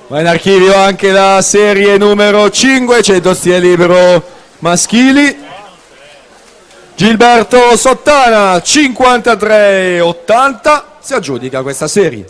Va in archivio anche la serie numero 500 stile libero maschili. Gilberto Sottana 53-80 si aggiudica questa serie.